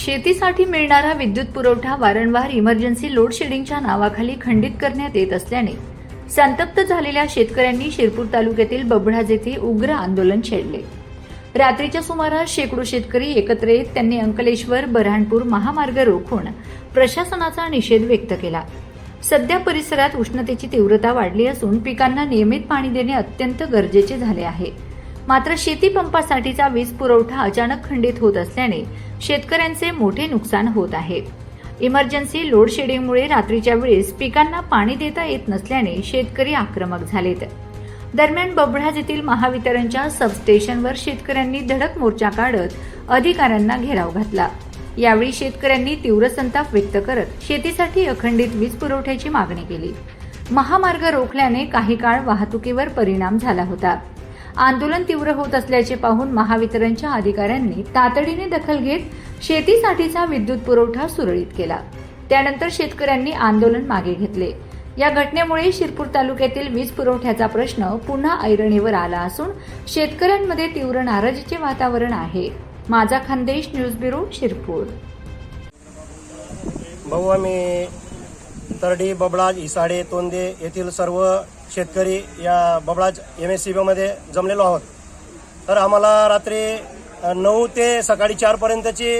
शेतीसाठी मिळणारा विद्युत पुरवठा वारंवार इमर्जन्सी लोड शेडिंगच्या नावाखाली खंडित करण्यात येत असल्याने संतप्त झालेल्या शेतकऱ्यांनी शिरपूर तालुक्यातील बबडाज येथे उग्र आंदोलन छेडले। रात्रीच्या सुमारास शेकडो शेतकरी एकत्र येत त्यांनी अंकलेश्वर बऱ्हाणपूर महामार्ग रोखून प्रशासनाचा निषेध व्यक्त केला। सध्या परिसरात उष्णतेची तीव्रता वाढली असून पिकांना नियमित पाणी देणे अत्यंत गरजेचे झाले आहे। मात्र शेती पंपासाठीचा वीज पुरवठा अचानक खंडित होत असल्याने शेतकऱ्यांचे मोठे नुकसान होत आहे। इमर्जन्सी लोड शेडिंगमुळे रात्रीच्या वेळेस पिकांना पाणी देता येत नसल्याने शेतकरी आक्रमक झालेत। दरम्यान बबडाज येथील महावितरणच्या सबस्टेशनवर शेतकऱ्यांनी धडक मोर्चा काढत अधिकाऱ्यांना घेराव घातला। यावेळी शेतकऱ्यांनी तीव्र संताप व्यक्त करत शेतीसाठी अखंडित वीज पुरवठ्याची मागणी केली। महामार्ग रोखल्याने काही काळ वाहतुकीवर परिणाम झाला होता। आंदोलन तीव्र होत असल्याचे पाहून महावितरणच्या अधिकाऱ्यांनी तातडीने दखल घेत शेतीसाठीचा विद्युत पुरवठा सुरळीत केला। त्यानंतर शेतकऱ्यांनी आंदोलन मागे घेतले। या घटनेमुळे शिरपूर तालुक्यातील वीज पुरवठ्याचा प्रश्न पुन्हा ऐरणीवर आला असून शेतकऱ्यांमध्ये तीव्र नाराजीचे वातावरण आहे। माझा खानदेश न्यूज ब्युरो शिरपूर। भाऊ, आम्ही तरडी, बबडाज, इसाडे, तोंदे येथील सर्व शेतकरी या बबडाज MSCB मध्ये जमलेलो आहोत। तर आम्हाला रात्री 9 ते सकाळी 4 पर्यंतची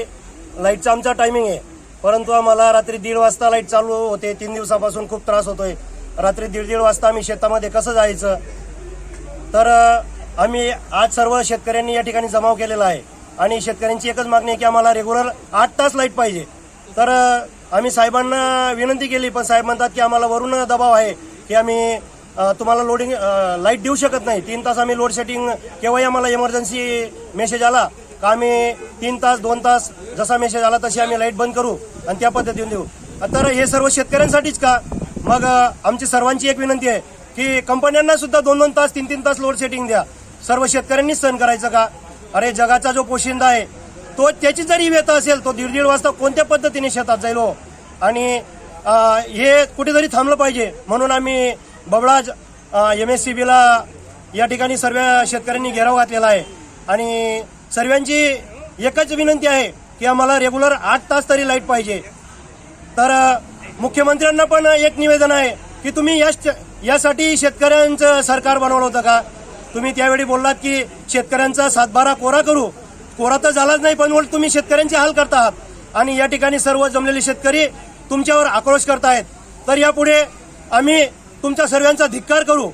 लाईटचा आमचा टायमिंग आहे, परंतु आम्हाला रात्री 1:30 वाजता लाईट चालू होते। 3 दिवसापासून खूप त्रास होतोय। रात्री 1:30 वाजता आम्ही शेतामध्ये कसं जायचं? तर आम्ही आज सर्व शेतकऱ्यांनी या ठिकाणी जमाव केलेला आहे आणि शेतकऱ्यांची एकच मागणी आहे की आम्हाला रेग्युलर 8 तास लाईट पाहिजे। तर आम्ही साहेबांना विनंती केली, पण साहेब म्हणतात की आम्हाला वरून दबाव आहे की आम्ही तुम्हाला लोडिंग लाईट देऊ शकत नाही। 3 तास आम्ही लोड शेडिंग, केव्हाही आम्हाला इमर्जन्सी मेसेज आला का आम्ही 3 तास 2 तास जसा मेसेज आला तशी आम्ही लाईट बंद करू आणि त्या पद्धतीने देऊ। तर हे सर्व शेतकऱ्यांसाठीच का? मग आमची सर्वांची एक विनंती आहे की कंपन्यांना सुद्धा 2-2 तास 3-3 तास लोड शेडिंग द्या। सर्व शेतकऱ्यांनीच सहन करायचं का? अरे, जगाचा जो पोशिंदा आहे तो त्याची जरी व्यथा असेल तो 1:30 वाजता कोणत्या पद्धतीने शेतात जाईल हो? आणि हे कुठेतरी थांबलं पाहिजे। म्हणून आम्ही बबडाज MSCB ला या ठिकाणी सर्व शेतकऱ्यांनी घेराव घातलेला आहे आणि सर्वांची एकच विनंती आहे की आम्हाला रेग्युलर 8 तास तरी लाईट पाहिजे। तर मुख्यमंत्र्यांना पण एक निवेदन आहे की तुम्ही यासाठी शेतकऱ्यांचं सरकार बनवलं होतं का? तुम्ही त्यावेळी बोललात की शेतकऱ्यांचा 7-12 कोरा करू। कोरा तर झालाच नाही, पण उलट तुम्ही शेतकऱ्यांचे हाल करता आहात आणि या ठिकाणी सर्व जमलेले शेतकरी तुमच्यावर आक्रोश करतायत। तर यापुढे आम्ही तुमच्या सर्वांचा धिक्कार करू